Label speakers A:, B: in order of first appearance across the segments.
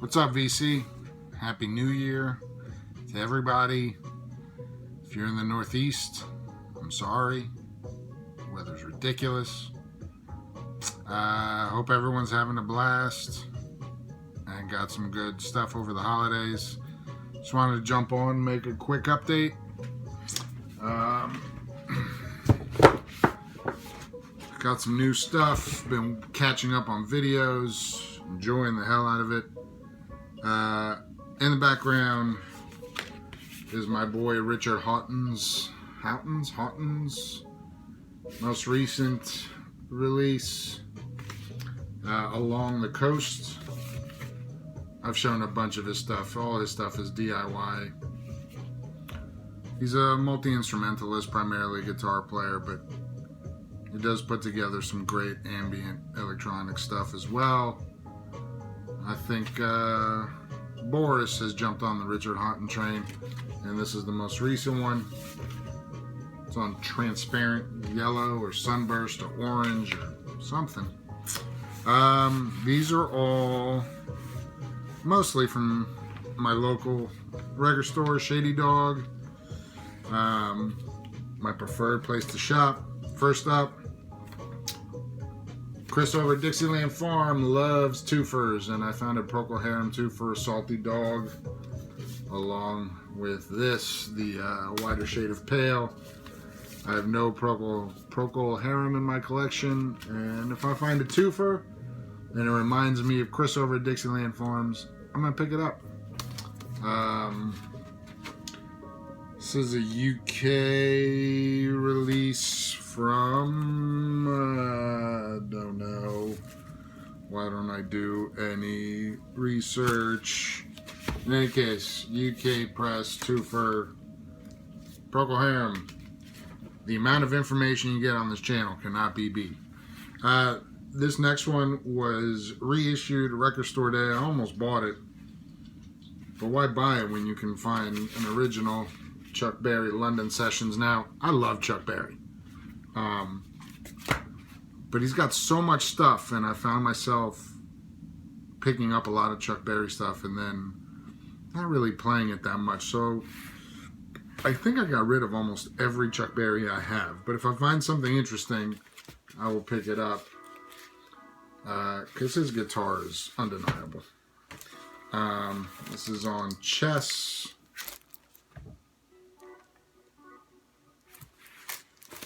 A: What's up, VC? Happy New Year to everybody. If you're in the Northeast, I'm sorry. The weather's ridiculous. Hope everyone's having a blast and got some good stuff over the holidays. Just wanted to jump on, make a quick update. Got some new stuff. Been catching up on videos. Enjoying the hell out of it. In the background is my boy Richard Hutton's most recent release, Along the Coast. I've shown a bunch of his stuff. All his stuff is DIY. He's a multi-instrumentalist, primarily a guitar player, but he does put together some great ambient electronic stuff as well. I think Boris has jumped on the Richard Hutton train, and this is the most recent one. It's on transparent yellow or sunburst or orange or something. These are all mostly from my local record store, Shady Dog. My preferred place to shop. First up, Chris over at Dixie Lee Farm loves twofers, and I found a Procol Harum twofer Salty Dog along with this, the wider shade of pale. I have no Procol Harum in my collection, and if I find a twofer and it reminds me of Chris over at Dixieland Farms, I'm going to pick it up. This is a UK release from, don't know. Why don't I do any research? In any case, UK press, twofer, Procol Harum. The amount of information you get on this channel cannot be beat. This next one was reissued Record Store Day. I almost bought it. But why buy it when you can find an original Chuck Berry London Sessions? Now, I love Chuck Berry. But he's got so much stuff, and I found myself picking up a lot of Chuck Berry stuff and then not really playing it that much. So I think I got rid of almost every Chuck Berry I have. But if I find something interesting, I will pick it up. Because his guitar is undeniable. This is on Chess.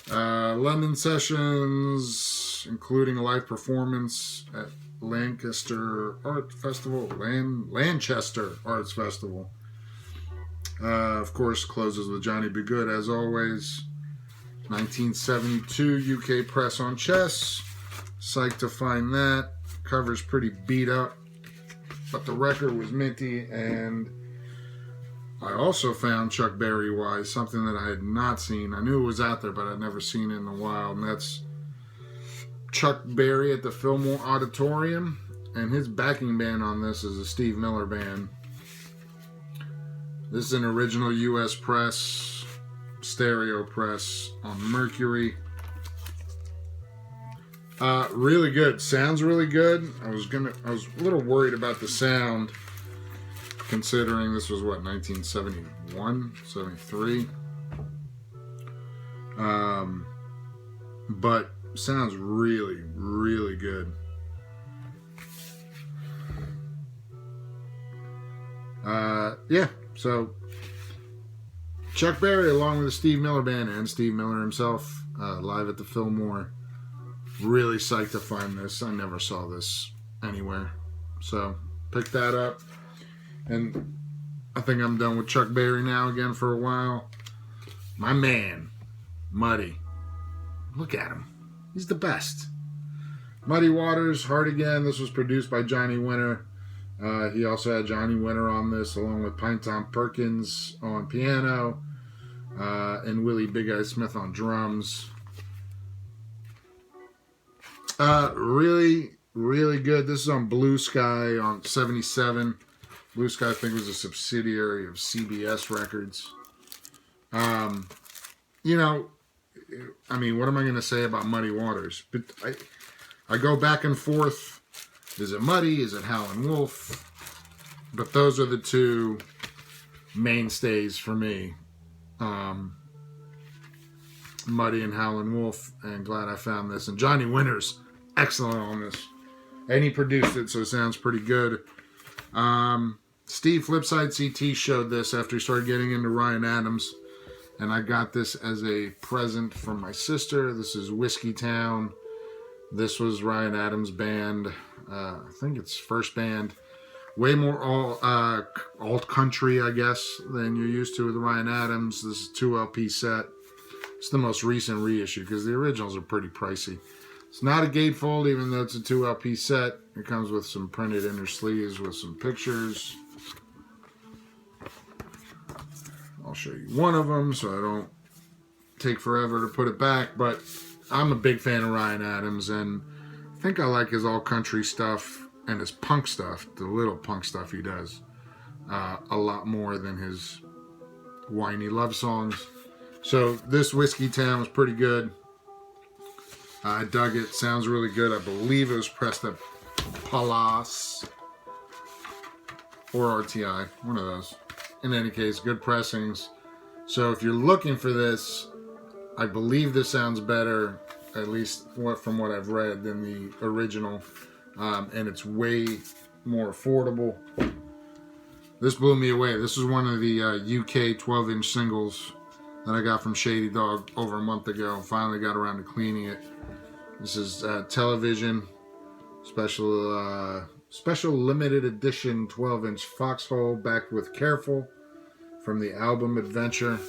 A: London Sessions, including a live performance at Lancaster Art Festival, Lanchester Arts Festival. Of course, closes with Johnny Be Good, as always. 1972 UK press on Chess. Psyched to find that. Cover's pretty beat up, but the record was minty, and I also found Chuck Berry-wise something that I had not seen. I knew it was out there, but I'd never seen it in a while, and that's Chuck Berry at the Fillmore Auditorium, and his backing band on this is a Steve Miller Band. This is an original US press, stereo press on Mercury. Really good. Sounds really good. I was a little worried about the sound, considering this was what, 1971, 73. But sounds really, really good. Yeah, so Chuck Berry along with the Steve Miller Band and Steve Miller himself, live at the Fillmore. Really psyched to find this. I never saw this anywhere. So, picked that up. And I think I'm done with Chuck Berry now again for a while. My man, Muddy. Look at him. He's the best. Muddy Waters, Hard Again. This was produced by Johnny Winter. He also had Johnny Winter on this, along with Pine Tom Perkins on piano, and Willie Big Eye Smith on drums. Really, really good. This is on Blue Sky on 77. Blue Sky, I think, was a subsidiary of CBS Records. You know, I mean, what am I going to say about Muddy Waters? But I go back and forth. Is it Muddy? Is it Howlin' Wolf? But those are the two mainstays for me. Muddy and Howlin' Wolf, and glad I found this. And Johnny Winter's excellent on this. And he produced it, so it sounds pretty good. Steve Flipside CT showed this after he started getting into Ryan Adams. And I got this as a present from my sister. This is Whiskey Town. This was Ryan Adams' band. I think it's first band. Way more alt country, I guess, than you're used to with Ryan Adams. This is 2 LP set. It's the most recent reissue because the originals are pretty pricey. It's not a gatefold, even though it's a 2 LP set. It comes with some printed inner sleeves with some pictures. I'll show you one of them so I don't take forever to put it back. But I'm a big fan of Ryan Adams, and I think I like his all country stuff and his punk stuff, the little punk stuff he does, a lot more than his whiny love songs. So this Whiskey Town was pretty good. I dug it. Sounds really good. I believe it was pressed at Palace or RTI, one of those. In any case, good pressings. So if you're looking for this, I believe this sounds better, at least from what I've read, than the original. And it's way more affordable. This blew me away. This is one of the UK 12-inch singles that I got from Shady Dog over a month ago. Finally got around to cleaning it. This is Television special limited edition 12-inch Foxhole backed with Careful from the album Adventure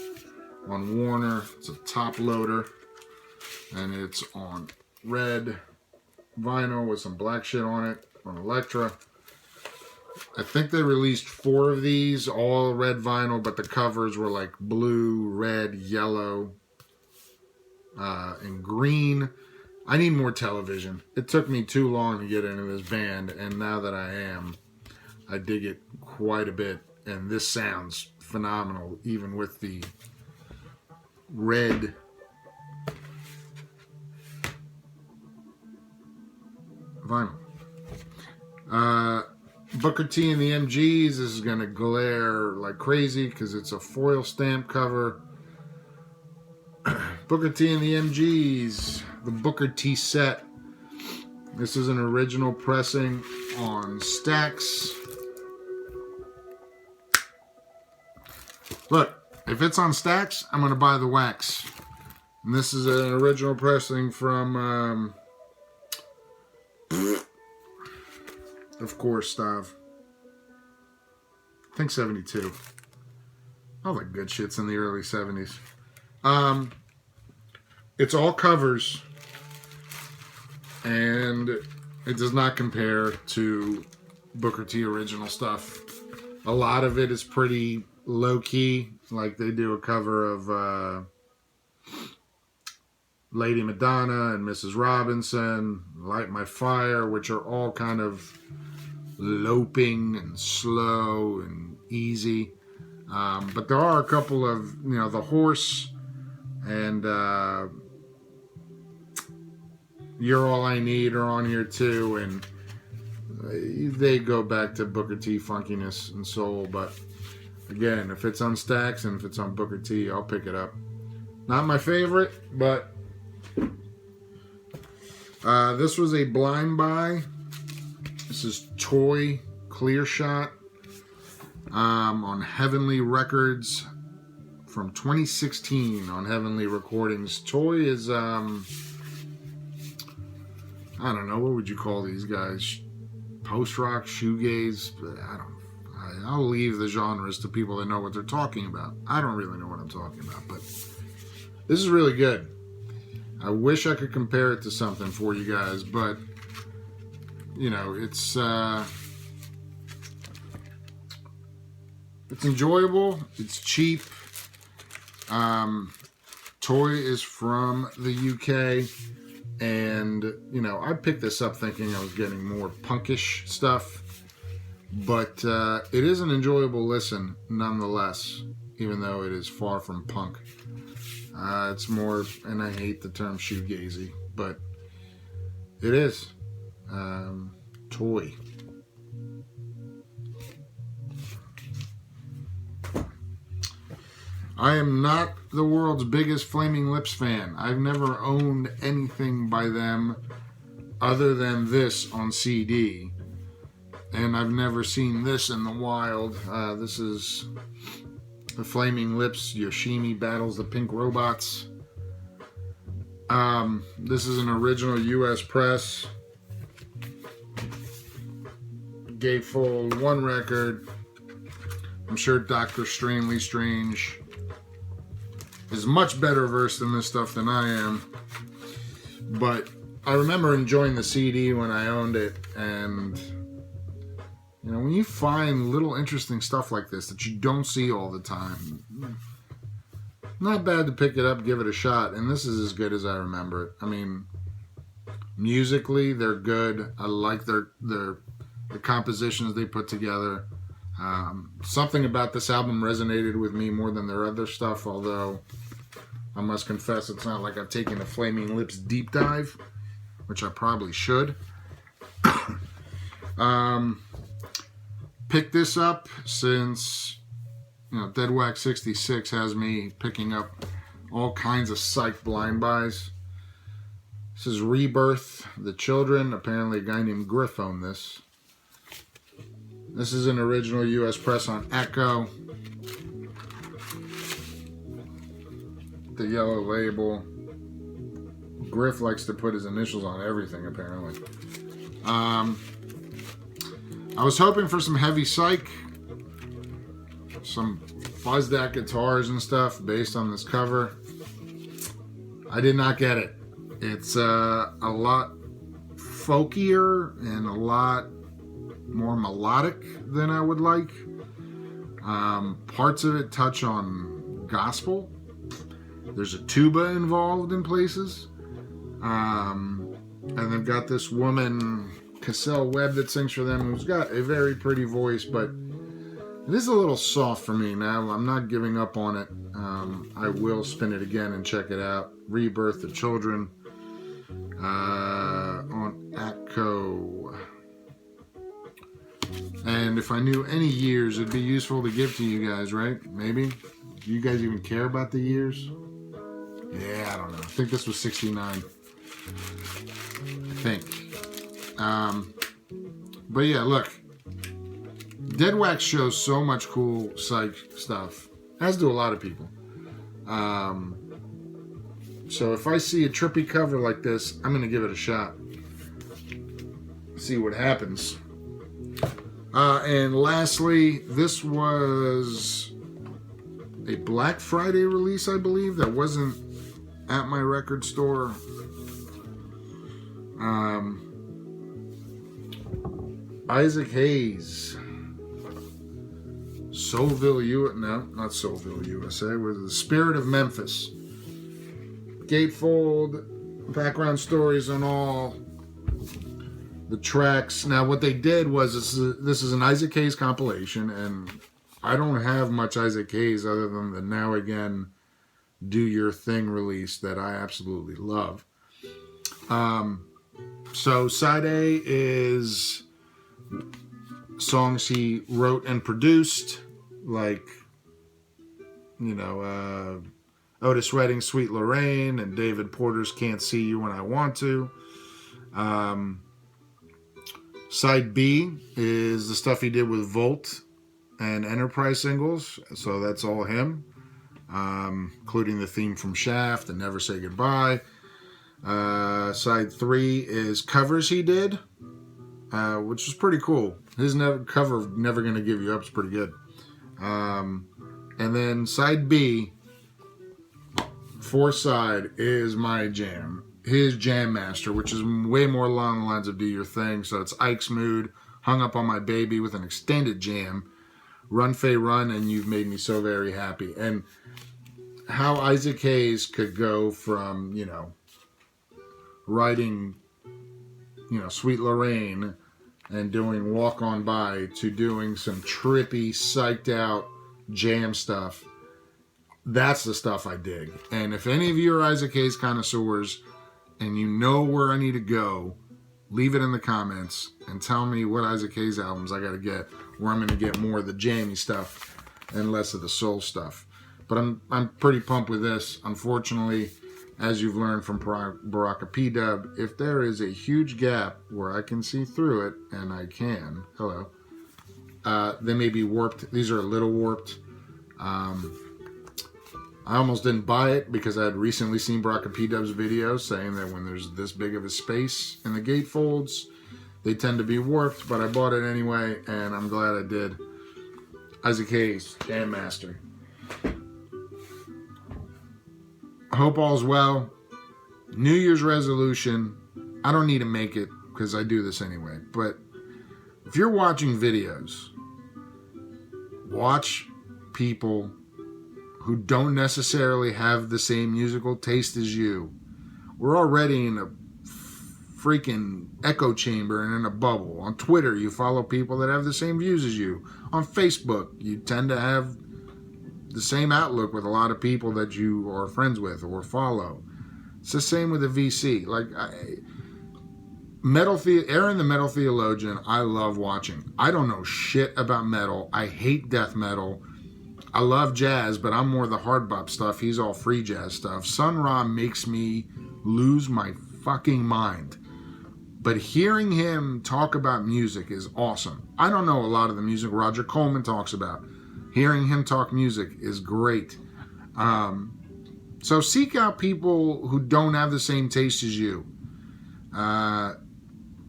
A: on Warner. It's a top loader, and it's on red vinyl with some black shit on it on Elektra. I think they released 4 of these, all red vinyl, but the covers were like blue, red, yellow, and green. I need more Television. It took me too long to get into this band, and now that I am, I dig it quite a bit. And this sounds phenomenal, even with the red vinyl. Booker T and the MGs. This is going to glare like crazy because it's a foil stamp cover. Booker T and the MGs. The Booker T set. This is an original pressing on Stax. Look, if it's on Stax, I'm going to buy the wax. And this is an original pressing from, of course, Stav. I think 72. All the good shit's in the early 70s. It's all covers, and it does not compare to Booker T original stuff. A lot of it is pretty low-key, like they do a cover of Lady Madonna and Mrs. Robinson, Light My Fire, which are all kind of loping and slow and easy. But there are a couple of, The Horse and You're All I Need are on here too, and they go back to Booker T funkiness and soul. But again, if it's on Stax and if it's on Booker T, I'll pick it up. Not my favorite, but this was a blind buy. This is Toy Clear Shot on Heavenly Records from 2016 on Heavenly Recordings. Toy is I don't know, what would you call these guys? Post-rock, shoegaze? I'll leave the genres to people that know what they're talking about. I don't really know what I'm talking about, but this is really good. I wish I could compare it to something for you guys, but it's enjoyable. It's cheap. Toy is from the UK. And, I picked this up thinking I was getting more punkish stuff. But it is an enjoyable listen, nonetheless, even though it is far from punk. It's more, and I hate the term shoegazy, but it is. Toy. I am not the world's biggest Flaming Lips fan. I've never owned anything by them other than this on CD. And I've never seen this in the wild. This is the Flaming Lips. Yoshimi battles the Pink Robots. This is an original U.S. press. Gatefold, one record. I'm sure Dr. Stranley Strange is much better versed in this stuff than I am. But I remember enjoying the CD when I owned it, and you know, when you find little interesting stuff like this that you don't see all the time, not bad to pick it up, give it a shot. And this is as good as I remember it. I mean, musically, they're good. I like the compositions they put together. Something about this album resonated with me more than their other stuff, although I must confess it's not like I've taken a Flaming Lips deep dive, which I probably should. Picked this up since, you know, Dead Wax 66 has me picking up all kinds of psych blind buys. This is Rebirth The Children. Apparently a guy named Griff owned this. This is an original U.S. press on Echo. The yellow label. Griff likes to put his initials on everything, apparently. I was hoping for some heavy psych. Some fuzzed out guitars and stuff based on this cover. I did not get it. It's a lot folkier and a lot more melodic than I would like. Parts of it touch on gospel. There's a tuba involved in places. And they've got this woman, Cassell Webb, that sings for them, who's got a very pretty voice, but it is a little soft for me now. I'm not giving up on it. I will spin it again and check it out. Rebirth The Children on Atco. And if I knew any years, it'd be useful to give to you guys, right? Maybe? Do you guys even care about the years? Yeah, I don't know. I think this was 69. I think. But yeah, look. Dead Wax shows so much cool psych stuff, as do a lot of people. So if I see a trippy cover like this, I'm going to give it a shot. See what happens. And lastly, this was a Black Friday release, I believe, that wasn't at my record store. Isaac Hayes. Soulville, no, not Soulville, USA. Was The Spirit of Memphis. Gatefold, background stories on all the tracks. Now, what they did was, this is an Isaac Hayes compilation, and I don't have much Isaac Hayes other than the Now Again Do Your Thing release that I absolutely love. So side A is songs he wrote and produced, like, you know, Otis Redding's Sweet Lorraine and David Porter's Can't See You When I Want To. Side B is the stuff he did with Volt and Enterprise singles, so that's all him, including the theme from Shaft and Never Say Goodbye. Side 3 is covers he did, which is pretty cool. His cover of Never Gonna Give You Up is pretty good. And then side B, fourth side, is my jam. His Jam Master, which is way more along the lines of Do Your Thing. So it's Ike's Mood, Hung Up on My Baby with an extended jam, Run Faye Run, and You've Made Me So Very Happy. And how Isaac Hayes could go from, you know, writing, you know, Sweet Lorraine and doing Walk On By to doing some trippy, psyched out jam stuff. That's the stuff I dig. And if any of you are Isaac Hayes connoisseurs and you know where I need to go, leave it in the comments and tell me what Isaac Hayes albums I got to get, where I'm going to get more of the jammy stuff and less of the soul stuff. But I'm pretty pumped with this. Unfortunately, as you've learned from Baraka P-Dub, if there is a huge gap where I can see through it, and I can, hello, they may be warped. These are a little warped. I almost didn't buy it because I had recently seen Baraka P-Dub's video saying that when there's this big of a space in the gatefolds, they tend to be warped, but I bought it anyway, and I'm glad I did. Isaac Hayes, Jam Master. I hope all's well. New Year's resolution. I don't need to make it because I do this anyway, but if you're watching videos, watch people who don't necessarily have the same musical taste as you. We're already in a freaking echo chamber and in a bubble. On Twitter, you follow people that have the same views as you. On Facebook, you tend to have the same outlook with a lot of people that you are friends with or follow. It's the same with the VC. Like, Aaron the Metal Theologian, I love watching. I don't know shit about metal. I hate death metal. I love jazz, but I'm more the hard bop stuff. He's all free jazz stuff. Sun Ra makes me lose my fucking mind. But hearing him talk about music is awesome. I don't know a lot of the music Roger Coleman talks about. Hearing him talk music is great. So seek out people who don't have the same taste as you. And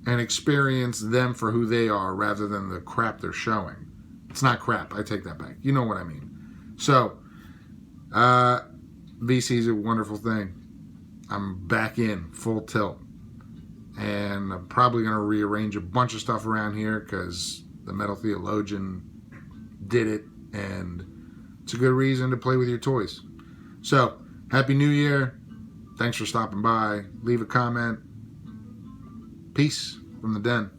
A: experience them for who they are rather than the crap they're showing. It's not crap. I take that back. You know what I mean. So, VC is a wonderful thing. I'm back in full tilt. And I'm probably going to rearrange a bunch of stuff around here because the Metal Theologian did it. And it's a good reason to play with your toys. So, Happy New Year. Thanks for stopping by. Leave a comment. Peace from the den.